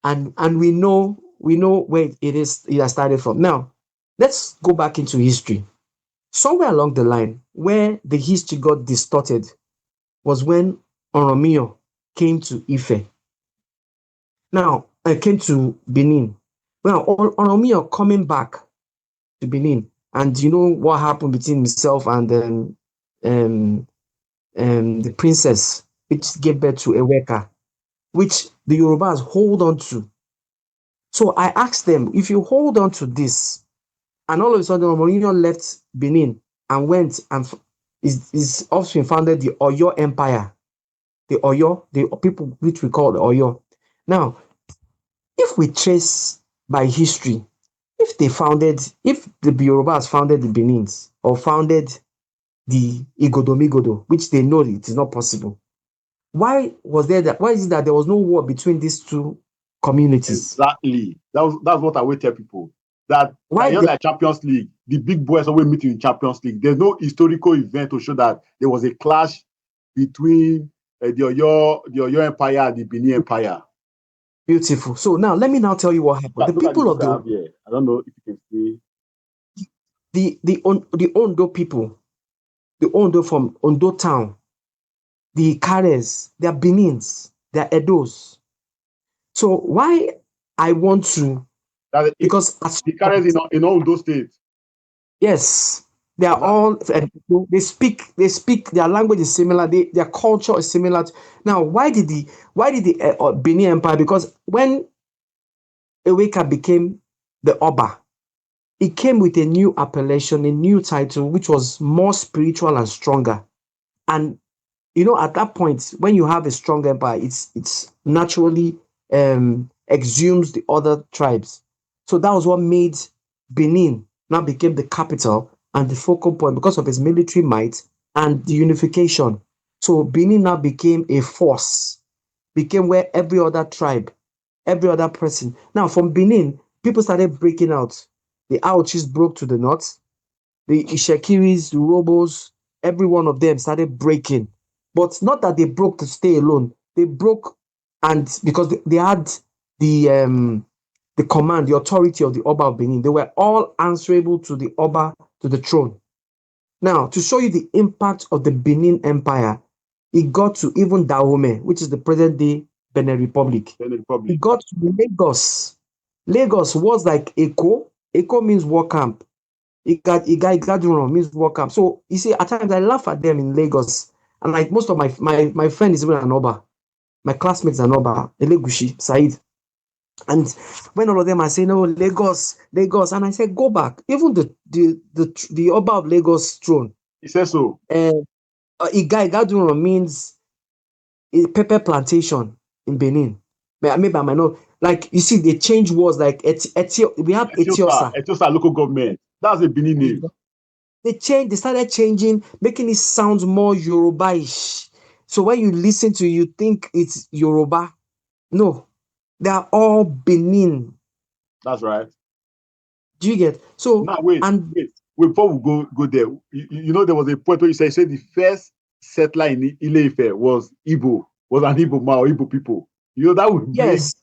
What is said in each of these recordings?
and we know where it has started from. Now, let's go back into history. Somewhere along the line, where the history got distorted was when Oromio came to Ife. Now, I came to Benin. Well, Oromio coming back to Benin, and you know what happened between himself and um, the princess, which gave birth to Eweka, which the Yorubas hold on to. So I asked them, if you hold on to this, and all of a sudden Mourinho left Benin and went and his offspring founded the Oyo Empire, the Oyo, the people which we call the Oyo. Now, if we trace by history, if the Yorubas founded the Benins or founded the Igodomigodo, which they know it is not possible, why is it that there was no war between these two communities? Exactly. That's what I will tell people. That Why just they, like Champions League, the big boys always meet in Champions League. There's no historical event to show that there was a clash between the Oyo Empire and the Benin Empire. beautiful. So now let me now tell you what happened. The Look at the people book of I have here. I don't know if you can see. the Ondo people, the Ondo from Ondo town, the Kares, they are Benins, they are Edos. So why I want to, That because as the carriers in all those states. yes, they are Exactly. all they speak their language is similar, their culture is similar. Now, why did the Benin Empire? Because when Eweka became the Oba, it came with a new appellation, a new title, which was more spiritual and stronger. And at that point, when you have a strong empire, it's naturally exhumes the other tribes. So that was what made Benin now became the capital and the focal point because of its military might and the unification. So Benin now became a force, became where every other tribe, every other person. Now from Benin, people started breaking out. The Auchis broke to the north, the Ishekiris, the Robos, every one of them started breaking. But not that they broke to stay alone. They broke and because they had the command, the authority of the Oba of Benin. They were all answerable to the Oba, to the throne. Now, to show you the impact of the Benin Empire, it got to even Dahomey, which is the present day Benin Republic. Benin It Republic. got to Lagos. Lagos was like Eko. Eko means war camp. Igadurun means war camp. So you see, at times I laugh at them in Lagos, and like most of my friend is even an Oba. My classmates are an Oba, Elegushi, Said. And when all of them are saying, "Oh, Lagos, Lagos," and I said, "Go back." Even the Oba of Lagos throne, He says so. Igadurun means pepper plantation in Benin. Maybe I might not. Like you see, they change words like we have Etiosa. Etiosa local government. That's a Benin name. They started changing, making it sound more Yoruba-ish. So when you listen to it, you think it's Yoruba. No, they are all Benin. That's right. Do you get? So Now wait. Before we go there, there was a point where you said the first settler in Ile-Ife was Igbo, was an Igbo man or Igbo people. That would make yes,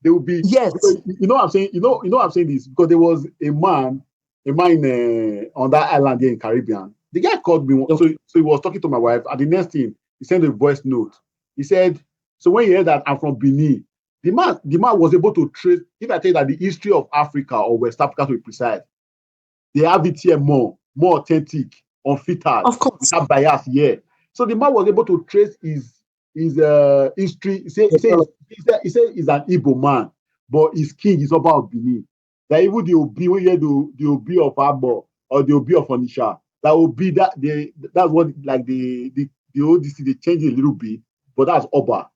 they would be. yes, You know what I'm saying. I'm saying this because there was a man on that island here in Caribbean. The guy called me. okay. So he was talking to my wife. And the next thing, he sent a voice note. He said, "So when you hear that I'm from Benin, the man was able to trace. If I tell you that the history of Africa or West Africa to be precise, they have it here more authentic, unfiltered, Of course. without bias here. So the man was able to trace his history. He said he's an Igbo man, but his king is Oba of Benin. That even the Obi, when you hear the Obi of Abo or the Obi of Onisha, that will be that's what like the old they change a little bit, but that's Oba.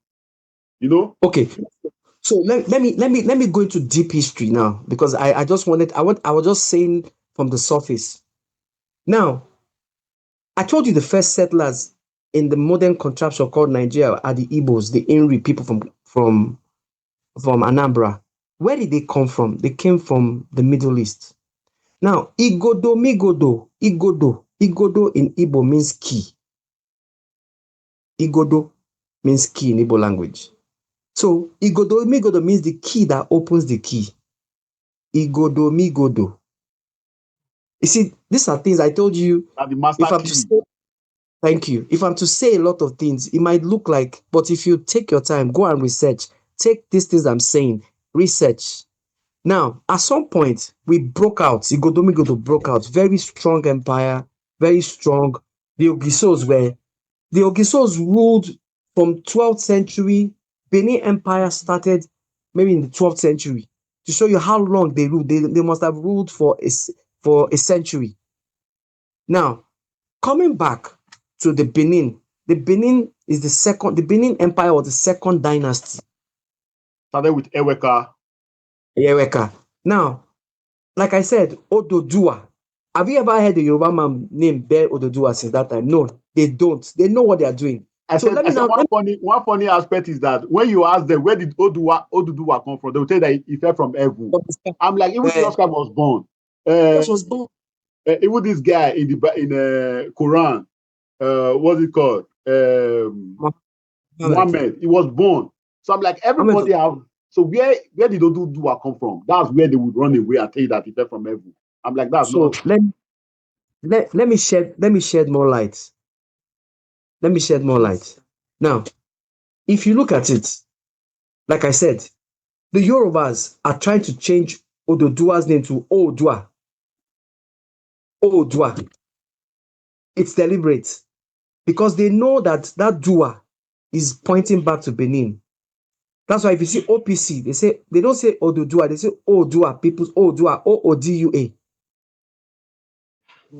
Okay. So let me go into deep history now because I was just saying from the surface. Now, I told you the first settlers in the modern contraption called Nigeria are the Igbos, the Inri people from Anambra. Where did they come from? They came from the Middle East. Now, Igodo in Igbo means key. Igodo means key in Igbo language. So Igodo means the key that opens the key. Igodo. You see, these are things I told you. And the master If I'm to key. say, thank you. If I'm to say a lot of things, it might look like, but if you take your time, go and research. Take these things I'm saying, research. Now, at some point, we broke out. Igodo broke out. Very strong empire, very strong. The Ogisos ruled from 12th century. Benin Empire started maybe in the 12th century. To show you how long they ruled, they must have ruled for a century. Now, coming back to the Benin is the Benin Empire was the second dynasty. Started with Eweka. Eweka. Now, like I said, Ododua. Have you ever heard the Yoruba man named Bear Ododua since that time? No, they don't. They know what they are doing. One funny aspect is that when you ask them where did Oduduwa come from, they will tell that he fell from heaven. I'm like, even Jesus Christ was born. Even this guy in the Quran, what's it called? Muhammad. He was born. So I'm like, everybody have. So where did Oduduwa come from? That's where they would run away and tell you that he fell from heaven. I'm like, that's so not. Let me shed more light. Let me shed more light. Now, if you look at it, like I said, the Yorubas are trying to change Ododuwa's name to Oodua. Oodua. It's deliberate because they know that Dua is pointing back to Benin. That's why if you see OPC, they don't say Odudua, they say Oodua, people's Oodua, Oodua.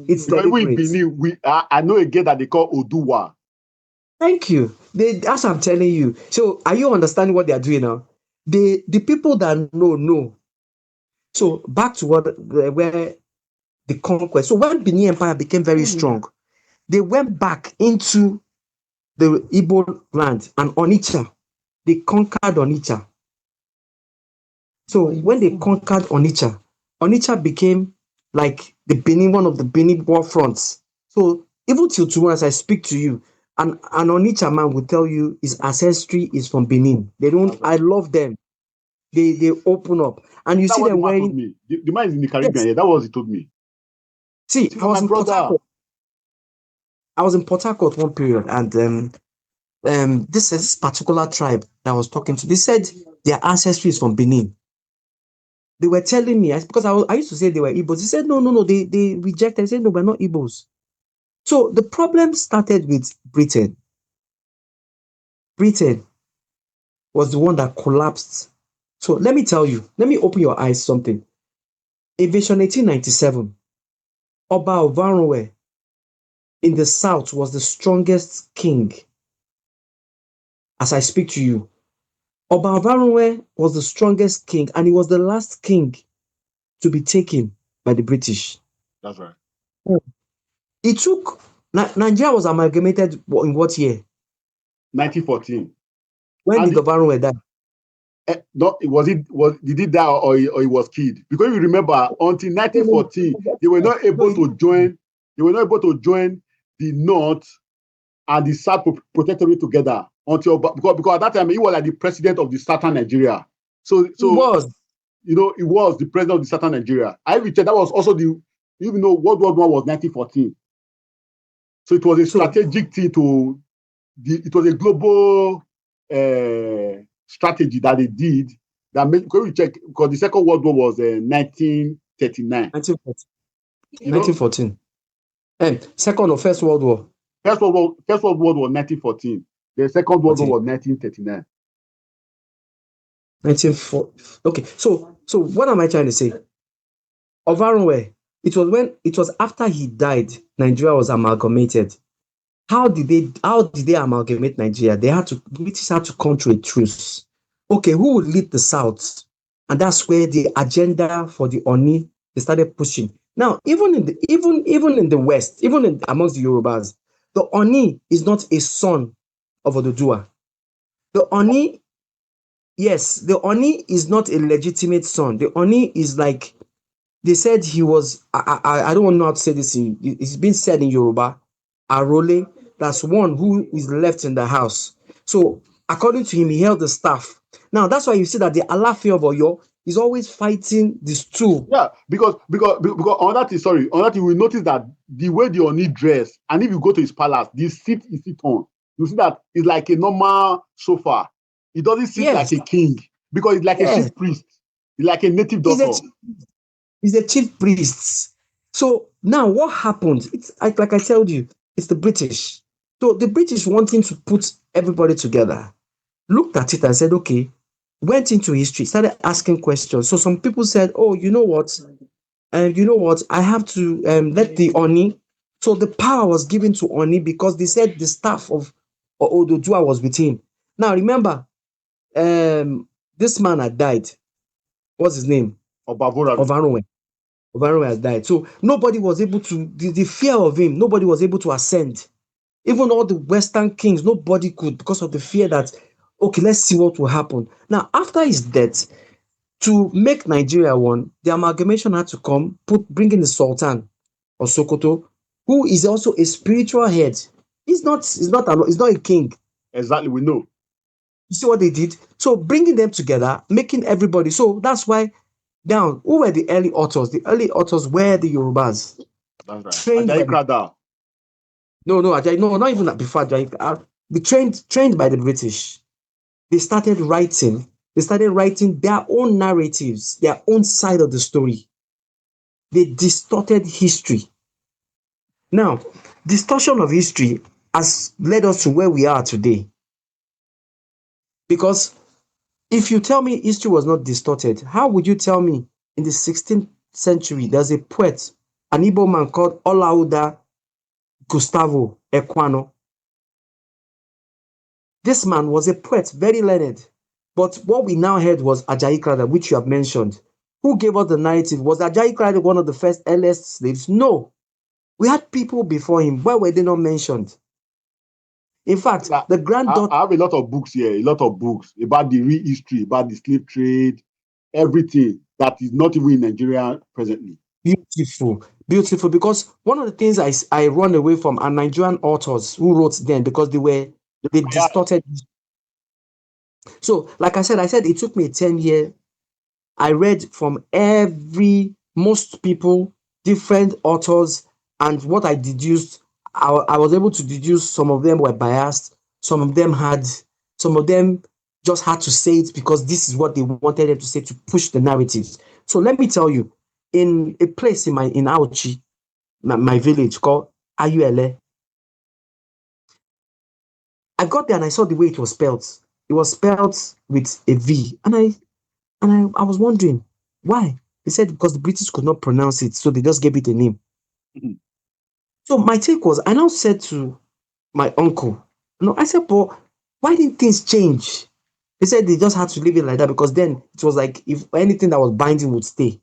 It's deliberate. Even Benin, I know a girl that they call Oduwa. Thank you. As I'm telling you. So are you understanding what they are doing now? The people that know. So back to where the conquest. So when Benin Empire became very strong, they went back into the Igbo land and Onitsha. They conquered Onitsha. So when they conquered Onitsha, Onitsha became like one of the Benin war fronts. So even till tomorrow, as I speak to you, an Onitsha man will tell you his ancestry is from Benin. They don't. I love them. They open up, and you see them wearing. The man is in the Caribbean. Yes. Yeah, that was he told me. See, I was in Port Harcourt. I was in Port Harcourt one period, and this particular tribe that I was talking to, they said their ancestry is from Benin. They were telling me, because I used to say they were Igbos. They said, no, they rejected. They said, no, we're not Igbos. So the problem started with Britain. Britain was the one that collapsed. So let me tell you, let me open your eyes something. Invasion 1897, Oba Ovaronwe in the south was the strongest king. As I speak to you, Oba Ovaronwe was the strongest king, and he was the last king to be taken by the British. That's right. It took Nigeria was amalgamated in what year? 1914. When did Ovaronwe die? Did he die or he was killed? Because you remember, until 1914, they were not able to join. They were not able to join the North and the South Protectorate together until because at that time he was like the president of the Southern Nigeria. So he was. He was the president of the Southern Nigeria. I checked, that was also World War I was 1914. So it was a strategic thing it was a global strategy that they did that made, because we check, because the Second World War was 1939. 1914. Second or First World War? First World War was 1914. The Second World War was 1939. 1940. Okay, so what am I trying to say? Ovaronwe, it was after he died, Nigeria was amalgamated. How did they amalgamate Nigeria? British had to come to a truce. Okay, who would lead the South? And that's where the agenda for the Oni, they started pushing. Now, even in the West, amongst the Yorubas, the Oni is not a son of Oduduwa. The Oni is not a legitimate son. The Oni is like, they said he was, I don't know how to say this, it's been said in Yoruba, Arole, that's one who is left in the house. So according to him, he held the staff Now that's why you see that the Alaafin of Oyo is always fighting the stool. Yeah, because on that is sorry, on that you will notice that the way the Oni dress, and if you go to his palace, the seat he sit on, you see that it's like a normal sofa. It doesn't sit Yes, like a king because it's like a yes. chief priest. It's like a native He's a doctor. he's a chief priest. So now what happened? It's like I told you, it's the British. So the British wanting to put everybody together, looked at it and said, okay, went into history, started asking questions. So some people said, oh, you know what? And you know what? I have to let the Oni. So the power was given to Oni because they said the staff of Ododua was with him. Now remember, this man had died. What's his name? Obavora. Ovaronwe. Ovaronwe has died. So nobody was able to, the fear of him, nobody was able to ascend. Even all the Western kings, nobody could because of the fear that, okay, let's see what will happen. Now, after his death, to make Nigeria one, the amalgamation had to come, bring in the Sultan of Sokoto, who is also a spiritual head. He's not a king. Exactly, we know. You see what they did? So bringing them together, making everybody. So that's why now, who were the early authors? The early authors were the Yorubas. That's right. Trained by Ajayi Crowther. no, Ajayi, no, not even before Ajayi. They trained by the British. They started writing. They started writing their own narratives, their own side of the story. They distorted history. Now, distortion of history has led us to where we are today. Because if you tell me history was not distorted, how would you tell me in the 16th century there's a poet, an Igbo man called Olaudah Gustavo Ekwano? This man was a poet, very learned. But what we now heard was Ajayi Crowther, which you have mentioned. Who gave us the narrative? Was Ajayi Crowther one of the first earliest slaves? No. We had people before him. Why were they not mentioned? In fact, the granddaughter. I have a lot of books here, a lot of books about the real history, about the slave trade, everything that is not even in Nigeria presently. Beautiful, beautiful. Because one of the things I run away from are Nigerian authors who wrote then because they distorted. So, like I said it took me 10 years. I read from most people, different authors, and what I deduced, I was able to deduce some of them were biased, some of them just had to say it because this is what they wanted them to say to push the narratives. So let me tell you, in a place in Auchi, my village called Ayuele, I got there and I saw the way it was spelled. It was spelled with a V, and I was wondering why. They said because the British could not pronounce it, so they just gave it a name. Mhm. So my take was, I now said to my uncle, I said, but why didn't things change? They said they just had to leave it like that because then it was like if anything that was binding would stay.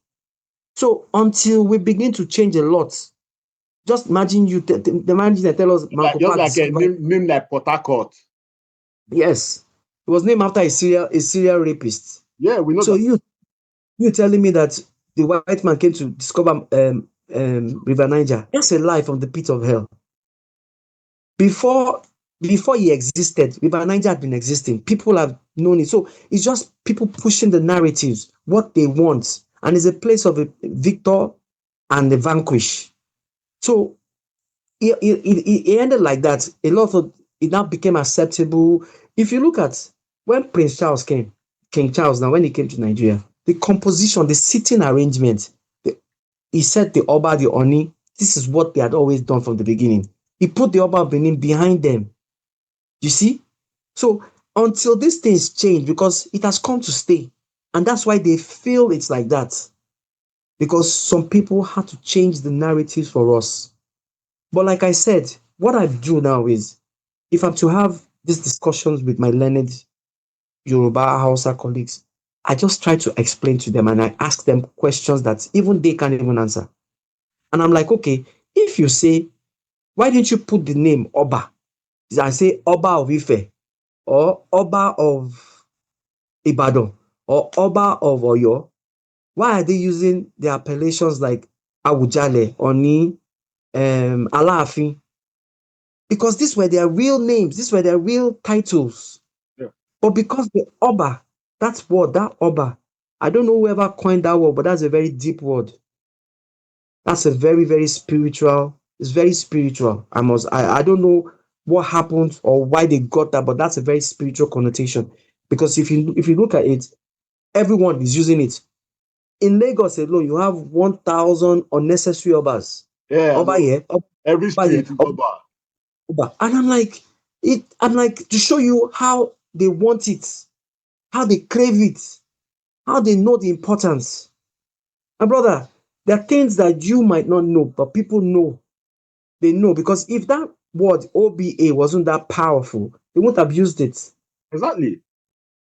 So until we begin to change a lot, just imagine the imagine they tell us Manco Just Park like a discovered. name like Port Harcourt. Yes, it was named after a serial rapist. Yeah, we know So that. you telling me that the white man came to discover River Niger? That's a lie from the pit of hell. Before before he existed, River Niger had been existing. People have known it. So it's just people pushing the narratives, what they want, and it's a place of a victor and a vanquish. So it ended like that. A lot of it now became acceptable. If you look at when Prince Charles came, King Charles, now when he came to Nigeria, the composition, the seating arrangement, he said the Oba, the Oni, this is what they had always done from the beginning. He put the Oba of Benin behind them. You see? So until these things change, because it has come to stay, and that's why they feel it's like that. Because some people had to change the narratives for us. But like I said, what I do now is if I'm to have these discussions with my learned Yoruba Hausa colleagues, I just try to explain to them and I ask them questions that even they can't even answer. And I'm like, okay, if you say, why didn't you put the name Oba? I say Oba of Ife or Oba of Ibadan or Oba of Oyo. Why are they using the appellations like Awujale, Oni, Alaafin? Because these were their real names, these were their real titles. Yeah. But because the Oba that word, that Oba, I don't know whoever coined that word, but that's a very deep word. That's a very, very spiritual. It's very spiritual. I don't know what happened or why they got that, but that's a very spiritual connotation. Because if you look at it, everyone is using it. In Lagos alone, you have 1,000 unnecessary Obas. Yeah, I Oba know. here, Every Oba here, street is Oba. Oba. And I'm like, to show you how they want it, how they crave it, how they know the importance. My brother, there are things that you might not know, but people know. They know because if that word OBA wasn't that powerful, they wouldn't have used it. Exactly.